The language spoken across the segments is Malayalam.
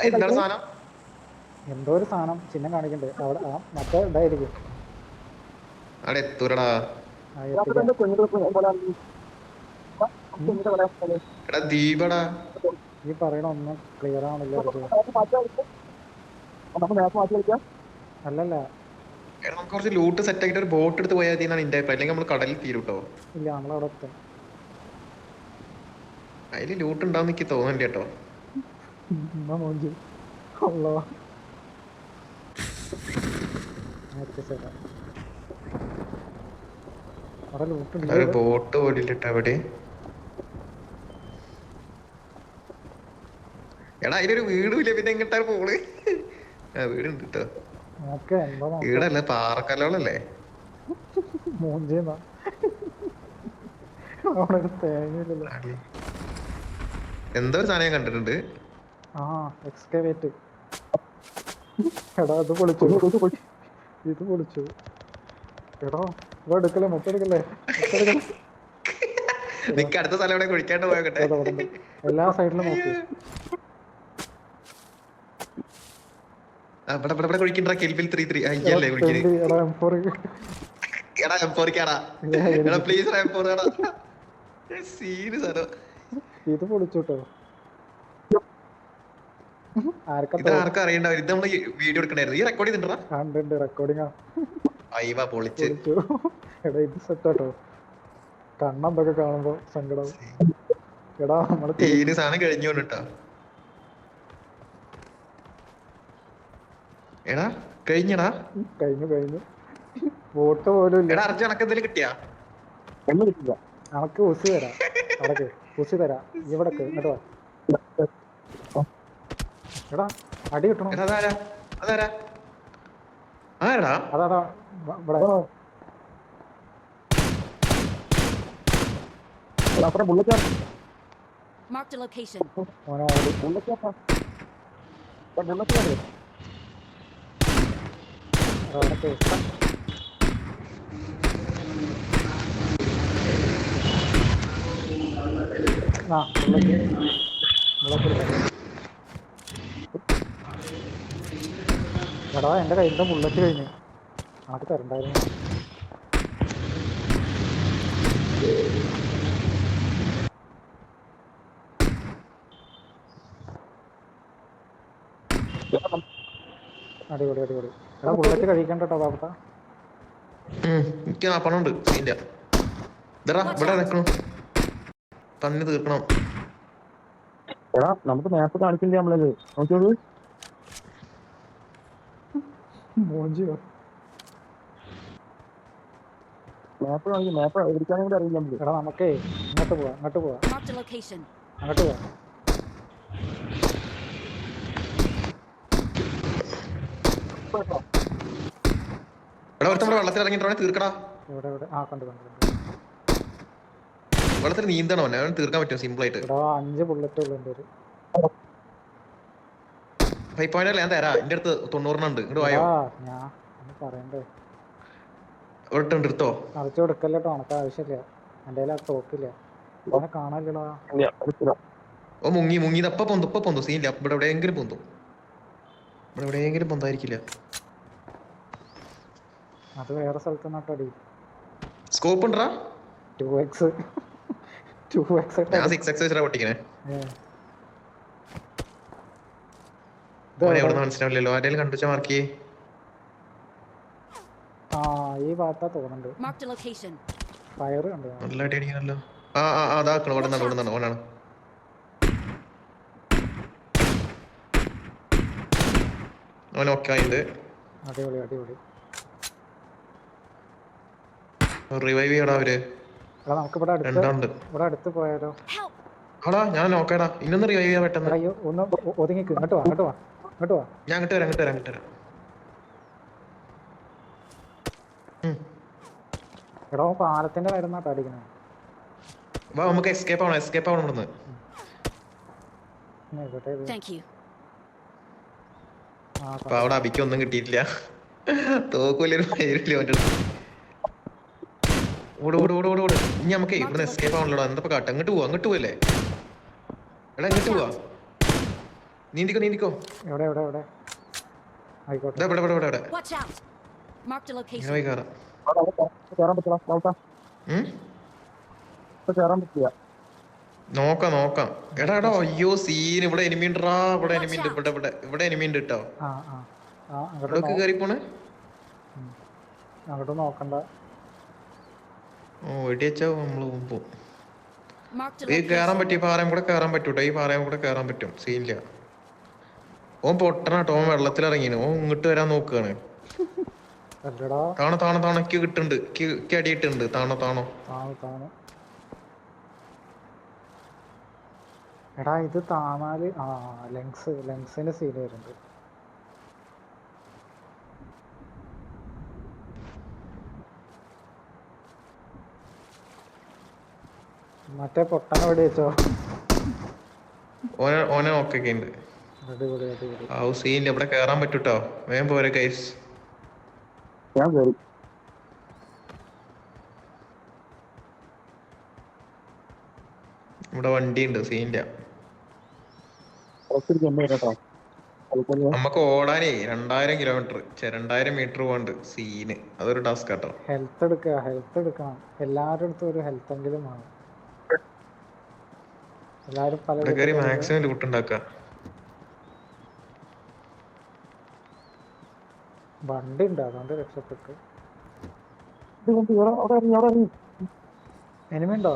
എന്താണ് സാധനം? എന്തോ ഒരു സാധനം ചിഹ്നം കാണിക്കണ്ടേ അവിടെ. മറ്റേ ഇതായിരിക്കും. അവിടെ എത്തൂരടാ. എടാ ദീപടാ. ഈ പറയണ ഒന്നും ക്ലിയർ ആവണില്ല. അല്ലല്ല, എടാ നമുക്ക് കുറച്ച് ലൂട്ട് സെറ്റ് ആക്കിട്ട് ഒരു ബോട്ട് എടുത്ത് പോയാൽ മതി എന്നാണ് എന്റെ അഭിപ്രായം. അല്ലെങ്കിൽ നമ്മൾ കടലിൽ തീരുട്ടോ. ഇല്ല, നമ്മളവിടെ എത്തും. അതില് ലൂട്ട് ഉണ്ടാവും എനിക്ക് തോന്നണ്ട കേട്ടോ. മോഞ്ചി അല്ലോ അവിടെ ലൂട്ടുണ്ട്. ഒരു ബോട്ട് പോലിട്ട് അവിടെ. എടാ അതിലൊരു വീടും ഇല്ല, പിന്നെ എങ്ങട്ടാ പോള്? ആ വീടുണ്ട് കേട്ടോ. വീടല്ലേ, പാറക്കല്ലോളല്ലേ. മൂഞ്ചിന്നാ അവിടെ ഒരു തേങ്ങയില്ലല്ലോ. എന്തോ ഒരു സാധനം കണ്ടിട്ടുണ്ട്. ആ എക്സ്കവേറ്റ്. എടാ ഇത് പൊളിച്ചു, ഇത് പൊളിച്ചു. എടാ ഇത് എടുക്കല്ലേ, മൊത്തം എടുക്കല്ലേ. നിക്ക് അടുത്ത സ്ഥലം ഇവിടെ കുഴിക്കാണ്ട് പോയോട്ടെ. എല്ലാ സൈഡിലും നോക്കി. ഇവിടെ കുഴിക്കണ്ടാ. കെൽവിൽ 3-3 അയ്യല്ലേ കുഴിക്കുന്നത്. എടാ M4ക്കാടാ. എടാ പ്ലീസ് M4 ആടാ. സീരിയസ് ആണോ? ഇത് പൊളിച്ചോട്ടോ. ആർക്കും അറിയണ്ടാവും. ഇത് നമ്മള് വീഡിയോ എടുക്കണ്ടായിരുന്നു. ഈ റെക്കോർഡ് ചെയ്തിട്ടുണ്ടാ? റെക്കോർഡിംഗ് പൊളിച്ച്. എടാ ഇത് സെറ്റാട്ടോ. കണ്ണെന്തൊക്കെ കാണുമ്പോ സങ്കടം. എടാ നമ്മള് സാധനം കഴിഞ്ഞോട്ടാ. എടാ കഴിഞ്ഞടാ. കഴിഞ്ഞു. വോട്ട് പോലും ഇല്ല. എടാ അർജു എനക്ക് എന്തെങ്കിലും കിട്ടിയാ? ഒന്നും കിട്ടില്ല. നമുക്ക് ഉസി തരാം. അടക്ക് ഉസി തരാം. ഇവിടെ കേട്ടോ. എടാ അടി കിട്ടണോ? അതാരാ? അതാരാ? ആരാടാ? അതാ ഇവിടെ. Marked a location. എടാ എന്റെ കയ്യിലെ ബുള്ളറ്റ് കഴിഞ്ഞു. അത് തരണ്ടായിരുന്നു. അടിപൊളി. എടാ ബുള്ളറ്റ് കഴിക്കണ്ടോ ബാബത്ത? എനിക്ക് പണമുണ്ട്. ഇവിടെ നിക്കണം. തന്നെ തീർക്കണം. എടാ നമുക്ക് മാപ്പ് കാണിക്കില്ലേ നമ്മളത്? നോക്കിയോളൂ. മോഞ്ചിയോ മാപ്പ് കാണിക്കും. മാപ്പ് എടുക്കാനും കൂടി അറിയില്ല നമുക്ക്. എടാ നമുക്കേ അങ്ങോട്ട് പോവാ. Marked a location. അങ്ങോട്ട് പോവാ. എടാ ഒരുത്തം വെള്ളത്തിൽ ഇറങ്ങിട്ടോ തീർക്കടാ. എവിടെ? കണ്ടു. വെള്ളത്തിൽ നീന്തണോ? അവൻ തീർക്കാൻ പറ്റും സിമ്പിൾ ആയിട്ട്. 5 ബുള്ളറ്റ് ഉള്ളു എൻ്റെ. 5 പോയിന്റ് ഞാൻ തരാം. എന്റെ അടുത്ത് 90 ഉണ്ട്. ഇങ്ങോട്ട് വായോ. ഞാൻ പറയണ്ടേ. ഒരിട്ടുണ്ട് എടുത്തോ. നിറച്ച് കൊടുക്കല്ലോ. ഉണക്ക് ആവശ്യമില്ല. എൻ്റെ കയ്യിൽ തോക്കില്ല. അവനെ കാണാനില്ലടാ. ഓ മുങ്ങി ഇപ്പൊ പൊന്തു സീനില്ല. ഇവിടെ എവിടെയെങ്കിലും പൊന്തായിരിക്കില്ല. അത് വേറെ സ്ഥലത്ത് നിന്നിട്ടടി. സ്കോപ്പ് ഉണ്ടോ? 2x ഞാൻ 6x വെച്ചാ പൊട്ടിക്കണേ. മനസ്സിലാവില്ലല്ലോ. ആരെങ്കിലും കണ്ടുവച്ചാ മാർക്ക് ചെയ്യേ. ഈ ഭാഗത്താ തോന്നുന്നുണ്ട്. ഫയർ കണ്ടു. നല്ല അടി അടിക്കണല്ലോ. അതാക്കണം. ഇവിടെ നിന്നാണ് ഓനാണ്. അവൻ ഓക്കെ ആയിട്ട്. അടിപൊളി. റിവൈവ് ചെയ്യടാ അവര്. നമുക്ക് ഇവിടെ അടുത്ത് പോയാലോ? ആടാ ഞാൻ നോക്കടാ. ഇന്നൊന്ന് റിവൈവ് ചെയ്യാൻ പെട്ടെന്ന്. ഒന്ന് ഒതുങ്ങിക്ക്. ഇങ്ങോട്ട് വാ. ഞാൻ അങ്ങോട്ട് വരാം. എടാ പാലത്തിന്റെ വരുന്നാട്ടാ അടിക്കണേ. വാ നമുക്ക് എസ്കേപ്പ് ആവണം ഇവിടുന്ന്. അവിടെ അബിക്ക് ഒന്നും കിട്ടിയിട്ടില്ല. തോക്കൂലൊരു ഓട്. ഇനി നമുക്ക് ഇവിടുന്ന് എസ്കേപ്പ് ആവണല്ലോ. എന്താ കാട്ടെ? അങ്ങോട്ട് പോവല്ലേ? എടാ ഇങ്ങോട്ട് പോവാ. നീന്തിക്കോ എവിടെ എവിടെ എവിടെ ആയിക്കോട്ടെ. ഇവിടെ Watch out. Marked a ഇങ്ങനെ location. പോയി കയറാം. കേറാൻ പറ്റില്ല ഡൗട്ടാ. ഇപ്പൊ കേറാൻ പറ്റില്ല. നോക്കാം. എടാ അയ്യോ സീൻ ഇവിടെ എനിമി ഉണ്ടറാ. ഇവിടെ എനിമി ഉണ്ട്. ഇവിടെ എനിമി ഉണ്ട് കേട്ടോ. ആ ആ ആ ഇവിടൊക്കെ കയറി പോണേ. അങ്ങോട്ട് നോക്കണ്ട. വെടി വെച്ചാ നമ്മള് പോകുമ്പോ Marked a ഈ കേറാൻ location. പറ്റും. ഈ പാറയും കൂടെ കേറാൻ പറ്റൂട്ടോ. ഈ പാറയും കൂടെ കേറാൻ പറ്റും. സീനില്ല. ഓൻ പൊട്ടണട്ടോ. ഓൻ വെള്ളത്തിലിറങ്ങിന്. ഓൻ ഇങ്ങോട്ട് വരാൻ നോക്കുകയാണ്. അല്ലടാ താണോ കിട്ടുന്നുണ്ട്. അടിയിട്ടുണ്ട്. താണോ താണു. എടാ ഇത് താണാല് ലെങ്സിന് സീൻ വരുന്നുണ്ട്. മറ്റേ പൊട്ടനെ വെടി വെച്ചോ. ഓനെ നോക്കൊക്കെ ഉണ്ട്. അടിപൊളി. ആ സീനില്ല. ഇവിടെ കേറാൻ പറ്റൂട്ടോ. വേഗം പോരെ ഗൈസ്. ഞാൻ കേറി. ഇവിടെ വണ്ടി ഉണ്ട്. സീനില്ല. കേട്ടോ. നമുക്ക് ഓടാനേ 2000 കിലോമീറ്റർ 2000 മീറ്റർ പോണ്ട്. സീന് അതൊരു ടാസ്ക് കേട്ടോ. ഹെൽത്ത് എടുക്കണം. എല്ലാവരുടെ അടുത്തും ഒരു ഹെൽത്ത് എങ്കിലും വേണം. എല്ലാരും പല ഇവിടെ കയറി മാക്സിമം ലൂട്ട് ഉണ്ടാക്കാം. വണ്ടി ഉണ്ട്, അതുകൊണ്ട് രക്ഷപ്പെട്ടു. എനിമി ഉണ്ടോ?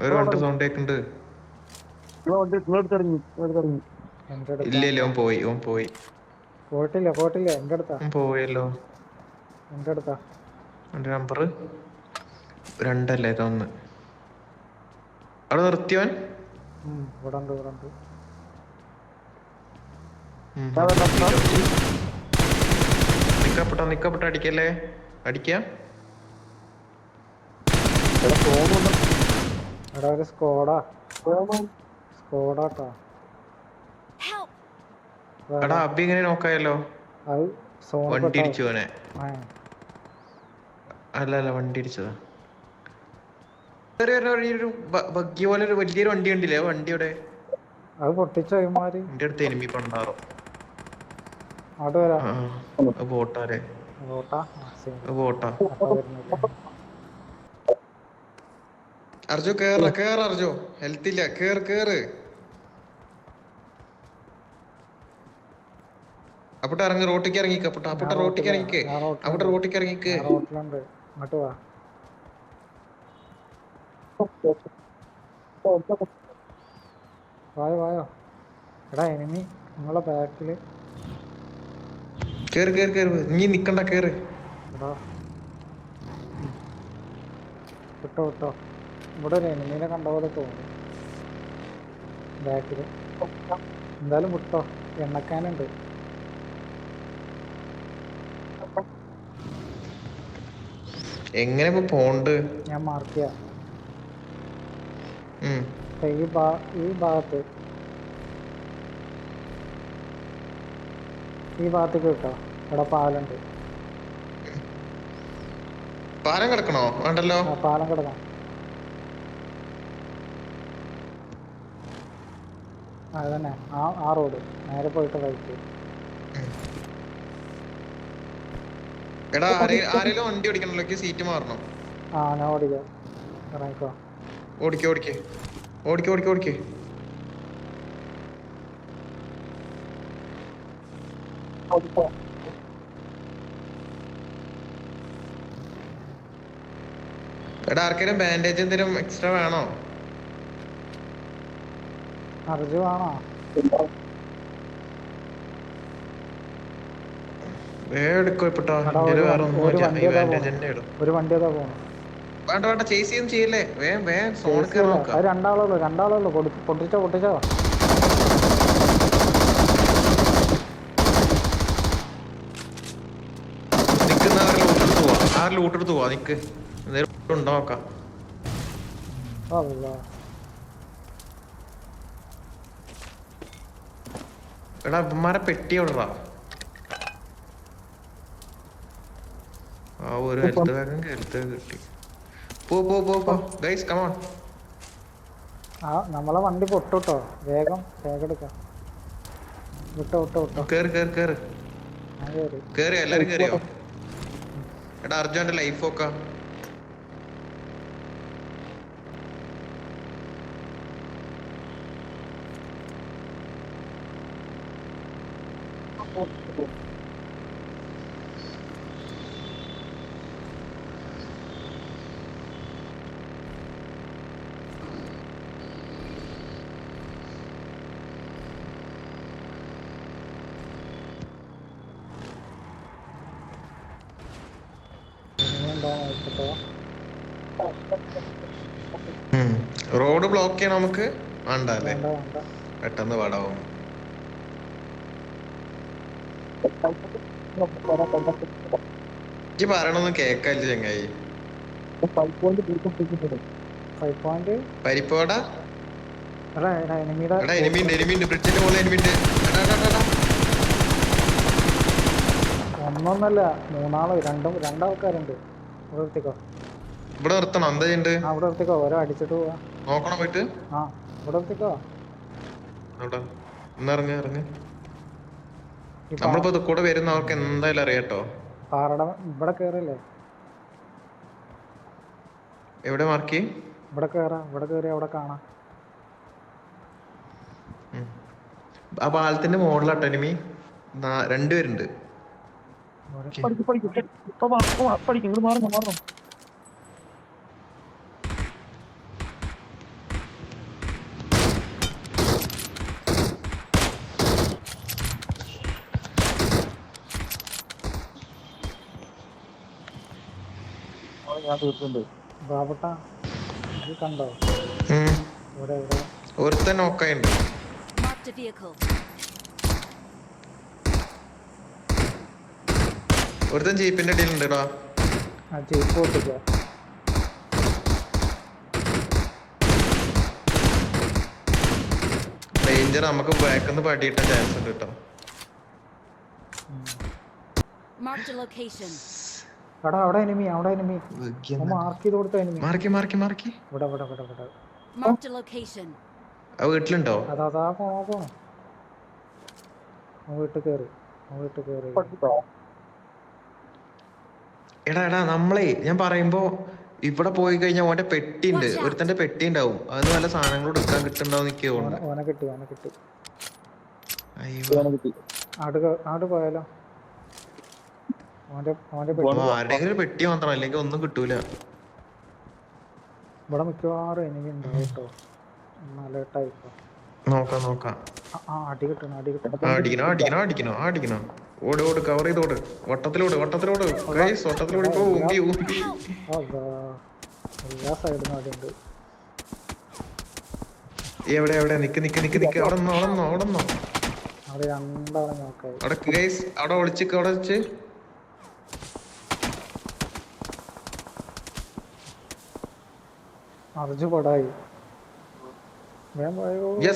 ഒരു വണ്ടി സൗണ്ട് കേക്കുന്നുണ്ട്. ഇല്ലല്ലോ ഓൻ പോയി. പോയിട്ടില്ല. എന്റെ അടുത്താ. പോയല്ലോ. എന്റെ അടുത്താ. എന്റെ നമ്പർ 2 അല്ലേ? ഇതൊന്ന് അവിടെ നിർത്തിയവൻ. ഇവിടെ ഉണ്ട്. നിക്കപ്പെട്ട അടിക്കല്ലേ. അടിക്കാം. എടാ ഒരു സ്കോഡാട്ടോ. Help. എടാ അബി ഇങ്ങനെ നോക്കായല്ലോ. അത് വണ്ടി ഇടിച്ചു അവനെ. അല്ല വണ്ടി ഇടിച്ചതാ. ബഗ്ഗി പോലെ ഒരു വലിയൊരു വണ്ടി ഉണ്ടില്ലേ? വണ്ടിയുടെ അത് പൊട്ടിച്ചോ ഇവന്മാര്. എന്റെ അടുത്ത് എനിമി പണ്ടാറോ. അവിടെ വരാം. ബോട്ടാലേ? ബോട്ടാ. അർജു കേറ് അർജു. ഹെൽത്ത് ഇല്ല. കേറ്. അപ്പുട്ട ഇറങ്ങി. റോട്ടിക്ക് ഇറങ്ങിക്ക്. അപ്പുട്ട റോട്ടിക്ക് ഇറങ്ങിക്ക്. റോട്ടിലുണ്ട്. അങ്ങോട്ട് വാ. വായോ. എടാ എനിമി നിങ്ങളെ ബാക്കില്. കേറ്. നീ നിക്കണ്ട. കേറ്. എടാ വിട്ടോ. ഇവിടെ ഒരു എനിമീനെ കണ്ട പോലെ തോന്നി ബാക്കില്. എന്തായാലും വിട്ടോ. എണ്ണക്കാനുണ്ട്. എങ്ങനെ ഇപ്പൊ പോണ്ട്? ഞാൻ മാർക്ക് ചെയ്യാം. ഈ ഭാഗത്തേക്ക് കിട്ടോ. ഇവിടെ പാലുണ്ട്. പാലം കിടക്കണോ? വേണ്ടല്ലോ. പാലം കിടക്കണം. അതന്നെ ആ റോഡ് നേരെ പോയിട്ട് വഴിക്ക്. എടാ ആരെങ്കിലും വണ്ടി ഓടിക്കണല്ലോ. സീറ്റ് മാറണം. ഞാൻ ഓടിക്കാം. ഇറങ്ങിക്കോ. ഓടിക്കേ. എടാ ആർക്കെങ്കിലും ബാൻഡേജ് എന്തെങ്കിലും എക്സ്ട്രാ വേണോ? അർജു ആണോ? ഒരു വണ്ടി അതാ പോണു. വേണ്ട ചേസ് ചെയ്യും ചെയ്യല്ലേ. രണ്ടാളുള്ളൂ. പൊട്ടിച്ചോ. ലൂട്ടെടുത്ത് പോവാ. നിക്ക് ഉണ്ടോ നോക്കാം. എടാ ഇവന്മാരെ പെട്ടി എവിടെടാ? ഒരു ഹെൽത്ത് ബാഗും കിട്ടി. പോ ഗൈസ് കം ഓൺ. ആ നമ്മളെ വണ്ടി പൊട്ടുട്ടോ. വേഗം എടുക്കാം. വിട്ടോ. കേറ് കേറ് കേറ് ഞാൻ കയറി. കേറി എല്ലാരും കേറിയോ? എടാ അർജുന്റെ ലൈഫ് നോക്കാം. റോഡ് ബ്ലോക്ക് ചെയ്യണം നമുക്ക്. വേണ്ടല്ലേ, വേണ്ട. പെട്ടെന്ന് പടാവും. ഈ പറയണൊന്നും കേക്കല്ല ചങ്ങായി. 5 പോയിന്റ്. പരിപ്പോടാ എടാ എനിമിണ്ട് ബ്രിഡ്ജിന്റെ മുകളിൽ എനിമിണ്ട്. ഒന്നൊന്നല്ല, രണ്ടാൾക്കാരുണ്ട്. ഇവിടെ നിർത്തിക്കോ. ഇവിടെ നിർത്തണം. എന്താ ചെയ്യണ്ട്? ഇവിടെ നിർത്തിക്കോ. ഓരോ അടിച്ചിട്ട് പോവാ. നോക്കണം പോയിട്ട്. ഇവിടെ നിർത്തിക്കോ. അവിടെ ഇറങ്ങ നമ്മളിപ്പോ ഇത് കൂടെ വരുന്ന അവർക്ക് എന്തായാലും അറിയാട്ടോ. പാറട ഇവിടെ കേറല്ലേ? എവിടെ മാർക്ക്? ഇവിടെ കേറി അവിടെ കാണാം. ആ പാലത്തിന്റെ മുകളിലാട്ടോ എനിമി. 2 പേരുണ്ട്. മാറണം. ഞാൻ തീർത്തുണ്ട്. ബാബുട്ടാ ഇത് കണ്ടോ? ഒരുത്തൻ നോക്കായുണ്ട്. Marked a vehicle. ഒരുത്തൻ ജീപ്പിന്റെ അടിയിലുണ്ടോ? ജീപ്പ് പൊട്ടിക്കോ. ഡേഞ്ചർ. നമുക്ക് ബാക്കിന്ന് പടിയിട്ട ചാൻസ് ഉണ്ട് കേട്ടോ. Marked a location. അവിടെ എനിമി. മാർക്ക് ചെയ്ത് കൊടുത്ത എനിമി. മാർക്ക്. ഇവിടെ. Marked a location. ആ വീട്ടിലുണ്ടോ? അതാ പോണോ. വീട്ടിൽ കേറി. എടാ നമ്മളെ ഞാൻ പറയുമ്പോ ഇവിടെ പോയി കഴിഞ്ഞാൽ ഓന്റെ പെട്ടി ഉണ്ട്. ഒരുത്തന്റെ പെട്ടി ഉണ്ടാവും. അത് നല്ല സാധനങ്ങൾ എടുക്കാൻ കിട്ടുണ്ടാവും. ഓനെ കിട്ടി. കിട്ടി. ആട് പോയാലോ? ആരുടെങ്കിലും പെട്ടി മാത്രം, അല്ലെങ്കിൽ ഒന്നും കിട്ടൂല. ഇവിടെ മിക്കവാറും എനിമി ഉണ്ടാവും കേട്ടോ. നോക്കാം. അടി കിട്ടണം. അടിക്കണോ. ഓട് കവർ ചെയ്തോട്. വട്ടത്തിലോട്. വട്ടത്തിലോട് പോ. ഊമ്പി. എല്ലാ സൈഡിലും അടിയുണ്ട്. എവിടെ നിക്ക്. അവിടെ നിന്നോ. അവിടെ രണ്ടാളെ നോക്കായി. അവിടെ ഒളിച്ച്. അർജു പടായി.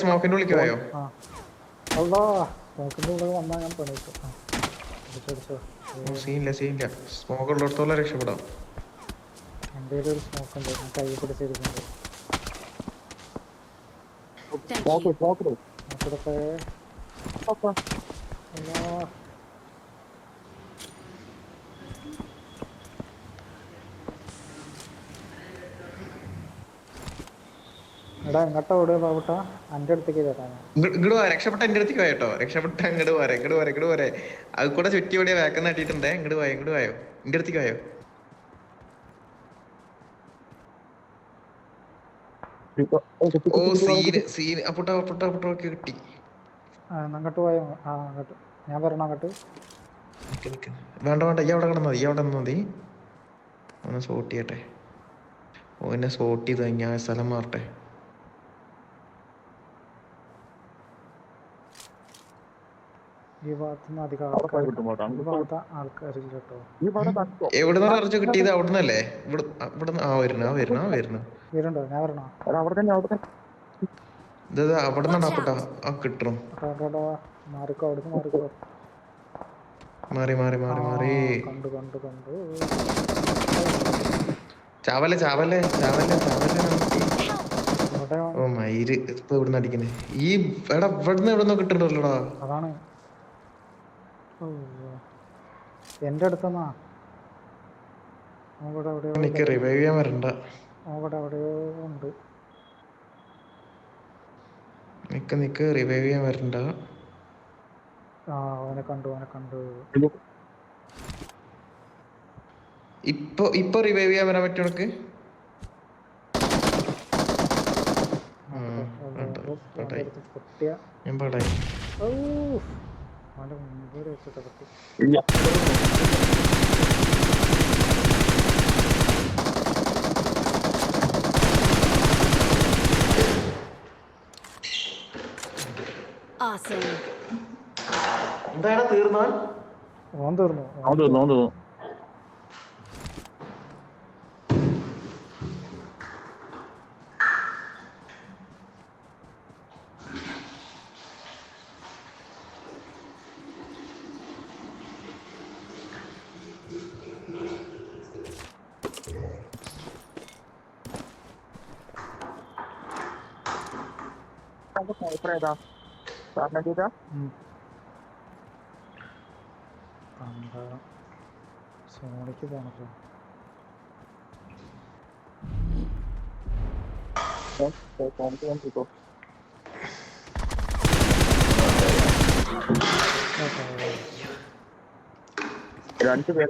സ്മോക്കിന്റെ ഉള്ളിലേക്ക് പോയോ? സ്മോക്കിന്റെ ഉള്ളിൽ വന്നാ ഞാൻ പണിയിട്ടു. സീനില്ല. സ്മോക്ക് ഉള്ളിടത്തോളം രക്ഷപ്പെടാം. എൻ്റെ ഒരു സ്മോക്ക് ഉണ്ട്. ഞാൻ കൈ പിടിച്ചിരിക്കുന്നുണ്ട്. എടാ എങ്ങോട്ടാ ഓടുക ബാബുട്ടാ? എൻ്റെ അടുത്തേക്ക് തരാം. ഇങ്ങോട്ട് പോരാ. രക്ഷപ്പെട്ട എന്റെ അടുത്തേക്ക് പോയട്ടോ. ഇങ്ങോട്ട് പോരെ. അത് കൂടെ ചുറ്റി ഓടിയ വേക്കെന്ന് തട്ടിട്ടുണ്ടേ. ഇങ്ങോട്ട് പോയോ. എന്റെ അടുത്തേക്ക് പോയോ. സീൻ അപ്പുട്ട കിട്ടി. അങ്ങോട്ട് പോയോ? അങ്ങോട്ട് ഞാൻ വരണം. അങ്ങോട്ട് വേണ്ട. ഈ അവിടെ കിടന്നാ മതി. ഒന്ന് സോട്ട് ചെയ്യട്ടെ. ഓനെ സോട്ട് ചെയ്ത് ഞാൻ സ്ഥലം മാറട്ടെ. ഈ ഭാഗത്തുനിന്ന് അധികം ആൾക്കാരില്ല കേട്ടോ. എവിടുന്ന അർജു കിട്ടിയത്? അവിടുന്നല്ലേ? ഇവിടുന്ന് വരുന്നുണ്ടോ? ഞാൻ വരണോ? അവിടുന്നാണ് അപ്പുട്ട കിട്ടണം. മാറിക്കോ. അവിടുന്ന് മാറി. കണ്ടു. ചാവല്ലേ. എവിടെ ഓ മയില് ഇപ്പൊ ഇവിടുന്ന് അടിക്കുന്നേ ഈ എടാ ഇവിടുന്ന് എവിടുന്നോ കിട്ടുന്നുണ്ടല്ലോടാ. അതാണ്. ഓ, എന്റെ അടുത്തുനിന്നാ. അവിടെ എവിടെയോ എനിക്ക് റിവൈവ് ചെയ്യാൻ വരണ്ട. അവിടെ എവിടെയോ ഉണ്ട്. നിക്ക് റിവൈവ് ചെയ്യാൻ വരണ്ട. ആ അവനെ കണ്ടു. ഇപ്പൊ റിവൈവ് ചെയ്യാൻ വരാൻ പറ്റും ഉനക്ക്? പൊട്ടിയ ഞാൻ പാടായി. അവന്റെ മുമ്പിൽ വെച്ചിട്ട് പൊട്ടി. ഇല്ല. Awesome. എന്താണ് തീർന്നോ? ഓൻ തീർന്നു. അവൻ തീർന്നു. സോണിക്ക് പോണല്ലോ. രണ്ടുപേർ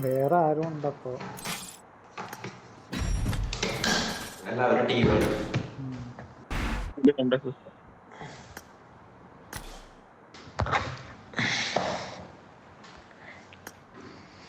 വേറെ ആരും ഉണ്ടപ്പോ? എല്ലാവരും ടീം. കണ്ട